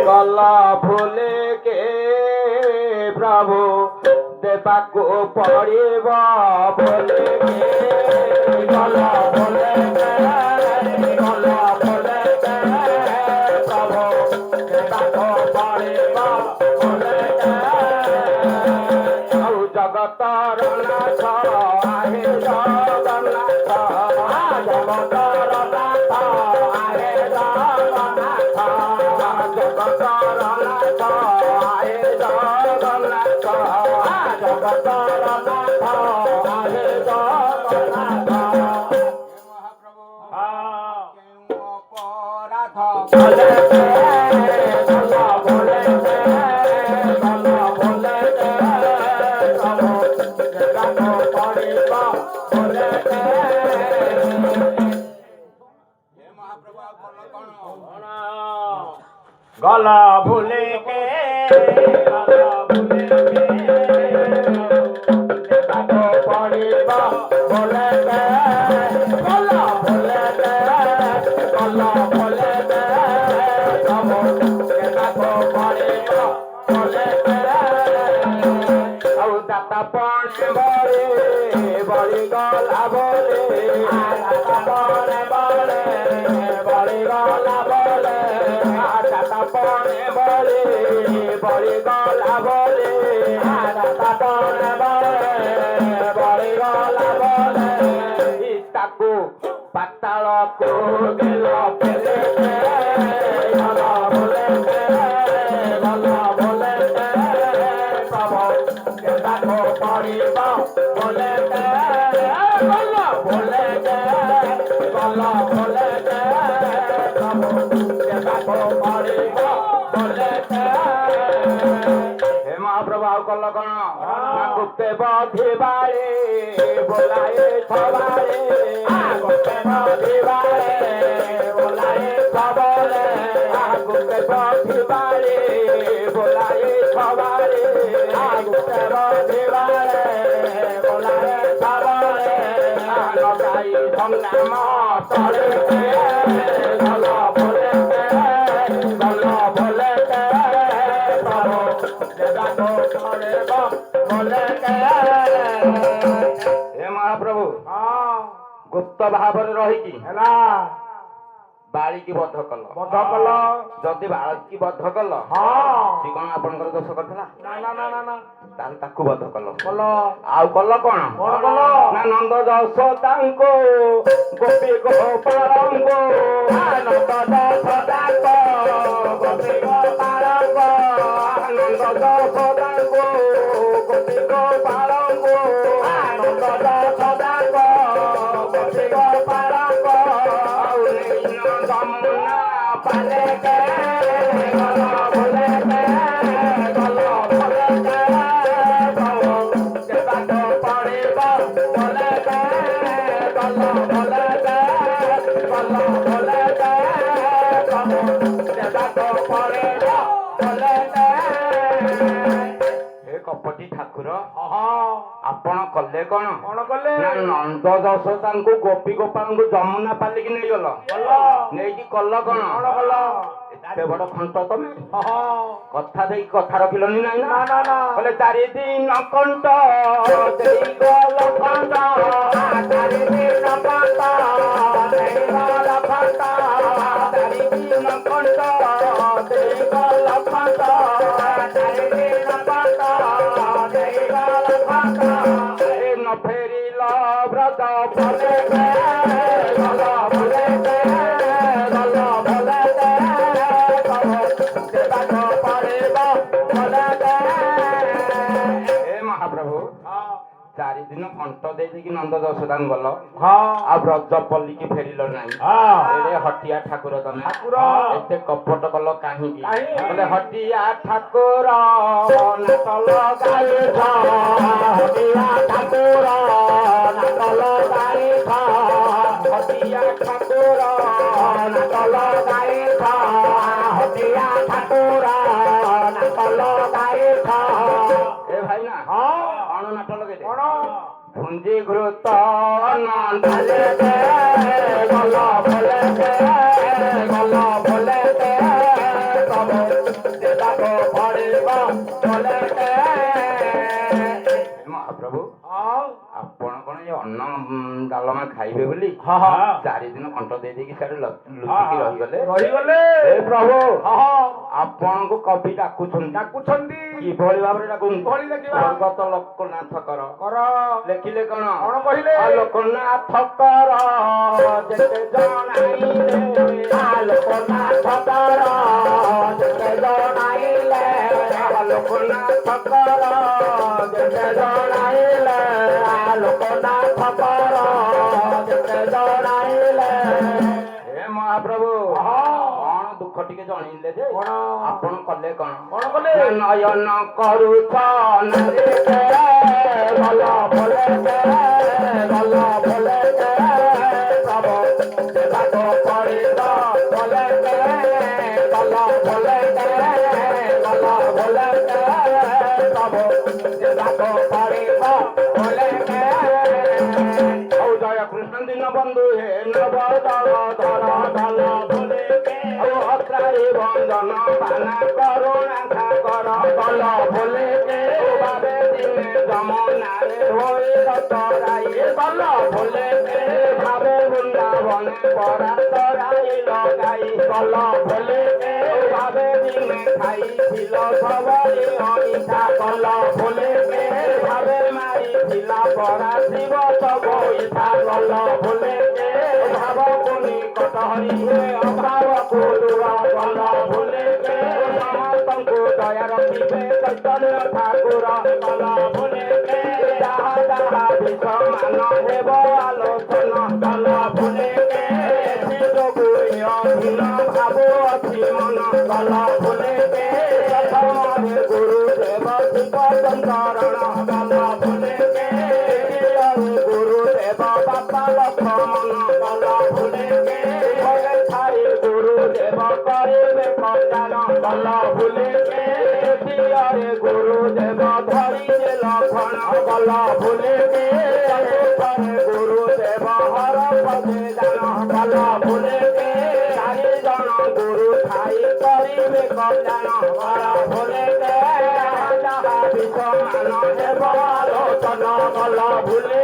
गला भूले के प्रभु देवाको पड़िबा भूले के गला भूले के गला भूले के प्रभु देवाको पड़िबा भूले के ଆଉ ଜଗତର ନାଥ ଆହେ ଜଗନ୍ନାଥ ଜଗତର ନାଥ ଆହେ ଜଗନ୍ନାଥ ଜଗତର ନାଥ ଆହେ ଜଗନ୍ନାଥ ଜଗତର ନାଥ ଆହେ ଜଗନ୍ନାଥ ମହାପ୍ରଭୁ କେଉଁ ଅପରାଧ କଲେ ଭଲ ଭୋଲେ ଭଲ ଭୋଲେ गला भूले के गला भूले के देखो पड़िबा भूले के गला भूले के गला भूले के सब देखो पड़िबा भूले के ଆଉ ଦାତା ପଣେ ବଳେ ବଳି ଗଲା ବୋଲେ ଦାତା ପଣେ ବଳେ ବଳି ଗଲା ବୋଲେ ଦାତା ପଣେ ବଳେ ବଳି ଗଲା ବୋଲେ ଦାତା ପଣେ ବଳେ ବଳି ଗଲା ବୋଲେ ତାକୁ ପାତାଳକୁ ଗେଲ ପେଲେ ଭଲ ବୋଲେ ଭଲ ବୋଲେ ପ୍ରଭୁ देखो पड़िबा भोले के गला भोले के गला भोले के प्रभु देखो पड़िबा भोले के हे महाप्रभु ଆଉ କଲ କଣ ଗୁପ୍ତେ ବଧିବାରେ ବୋଲାଏ ଛବାରେ ଗୁପ୍ତେ ବଧିବାରେ ବୋଲାଏ ଛବଲେ ଗୁପ୍ତେ ବଧିବାରେ ବୋଲାଏ ଛବାରେ गुप्ते बधिबारे बोलाए छाबले लगाई धन्नाम तले गला भोले गला भोले प्रभु देवाको पड़िबा भोले हे महाप्रभु गुप्त भाव रही बाड़ी की बध कल जदि बाड़ी की बध कल सी कौन आपनकर दोष करथिला ताल ताकू बध कल आउ कल कौन ना नंद यशोदांको गोपी गोपालंको नंद यशोदांको गोपी गोपालंको नंद यशोदांको गोपी गोपालंको नंद यशोदांको गोपी गोपालंको जमुना पाले के गला भोले के गला भोले के देवाको पड़िबा भोले के गला भोले के गला भोले के देवाको पड़िबा भोले के हे कपटी ठाकुर आपण कले कौन कले नंद यशोदांको गोपी गोपाल जमुना पालिकी नहीं गल नहीं कल कौन एते बड़ खंत तमे कथा दे कथा रखिलनी ना बोले 4 दिन कंट देई गल खंत 4 दिन कंट देई गल खंत 4 दिन कंट देई गल खंत 4 दिन कंट देई गल खंत न फेरिल व्रत भले गला भले गला भले देवाको पड़िबा भले हे महाप्रभु 4 दिन कंट दे नंद यशोदान गल आ ब्रजपल्ली की फेरिल नहीं हटिया ठाकुर तमे एते कपट कल कहीं बोले हटिया ठाकुर नाटल गाई हटिया ठाकुर नाटल गाई हटिया ठाकुर नाटल गाई हटिया ठाकुर नाटल गाई ए भाई ना अण नाट लगे भुंजी घृत नंदले गल भले गल भले ଡାଲମା ଖାଇବେ ବୋଲି ହଁ ହଁ 4 ଦିନ ଘଣ୍ଟ ଦେଇ ଦେଇକି ସିଆଡେ ଲୁଚିକି ରହିଗଲେ ରହିଗଲେ ଏ ପ୍ରଭୁ ହଁ ଆପଣଙ୍କୁ କବି ଡାକୁଛନ୍ତି ଡାକୁଛନ୍ତି କିଭଳି ଭାବରେ ଡାକୁଛନ୍ତି କିଭଳି ଦେଖିବା? ସ୍ୱର୍ଗତ ଲୋକନାଥ କର କର ଲେଖିଲେ କଣ କହିଲେ? ଲୋକନାଥ କର ଯେତେ ଜଣାଇଲେ ଲୋକନାଥ କର ଯେତେ ଜଣାଇଲେ ଲୋକନାଥ କର ଯେତେ ଜଣାଇଲେ ଲୋକନାଥ କର ଯେତେ ଜଣାଇଲେ ହେ ମହାପ୍ରଭୁ କଣ ଦୁଃଖ ଟିକେ ଜଣେଇଲେ ଯେ କଣ ଆପଣ କଲେ କଣ କଲେ? ନୟନ କରୁଛ ନାରୀକେ ଭଲ ଭଲେ ଭଲ ଭଲେ ପ୍ରଭୁ ବାଟ କରିବ ଭଲେ ଭଲ ଭଲେ ଭଲ ଭଲେ ପ୍ରଭୁ ବାଟ କରିବ ଭଲେ ହଉ ଜୟ କୃଷ୍ଣ ଦିନ ବନ୍ଧୁ ହେ ନବ ଦଳ ଧର ଦଳ ଭଲେ ଆଉ ଅତ୍ରାରେ ବନ୍ଦନ ପାନା କରୁଣା ସାଗର ଦଳ ଭଲେ বাবে দিনে যমুনারে হয়ে রতরাই দল ভলে ভাবে বৃন্দাবনে পরা তরাই লগাই দল ভলে ভাবে দিনে খাইছিল সবাই অনিশা দল ভলে ভাবে মারিছিল পরা শিব তব ইচ্ছা দল ভলে ভাব কোনি কটহরি অভাব কুলুর দল ভলে ସମସ୍ତଙ୍କୁ ଦୟା ରଖିବେ ଚୈତନ୍ୟ ଠାକୁର ଦଳ ଭଲେ ଯାହା ଯାହା ବିଷ ମାନ ହେବ ଆଲୋଚନ ଦଳ ଭଲେ ଯୋଗୁ ଅଧୀନ ଭାବ ଅଛି ମନ ଦଳ ଭଲେ ପ୍ରଥମରେ ଗୁରୁଦେବ ଶିବ ଚରଣ ଦଳ ଭଲେ ଗୁରୁଦେବ ବାପା ଲକ୍ଷ୍ମଣ ଦଳ ଭଲେ ଥାଇ ଗୁରୁଦେବ କରିବେ କଲ୍ୟାଣ ଦଳ ଭୁଲେ ଗୁରୁଦେବ ଧରିଲେ ଲକ୍ଷଣ ଦଳ ଭୁଲେ ଗୁରୁଦେବ ହର ପଦେ ଜାଣ ଦଳ ଭୁଲେ 4 ଜଣ ଗୁରୁ ଥାଇ କରିବେ କଲ୍ୟାଣ ଦଳ ଭୁଲେ ଯାହା ବିଷ ମାନ ହେବ ଆଲୋଚନ ଦଳ ଭୁଲେ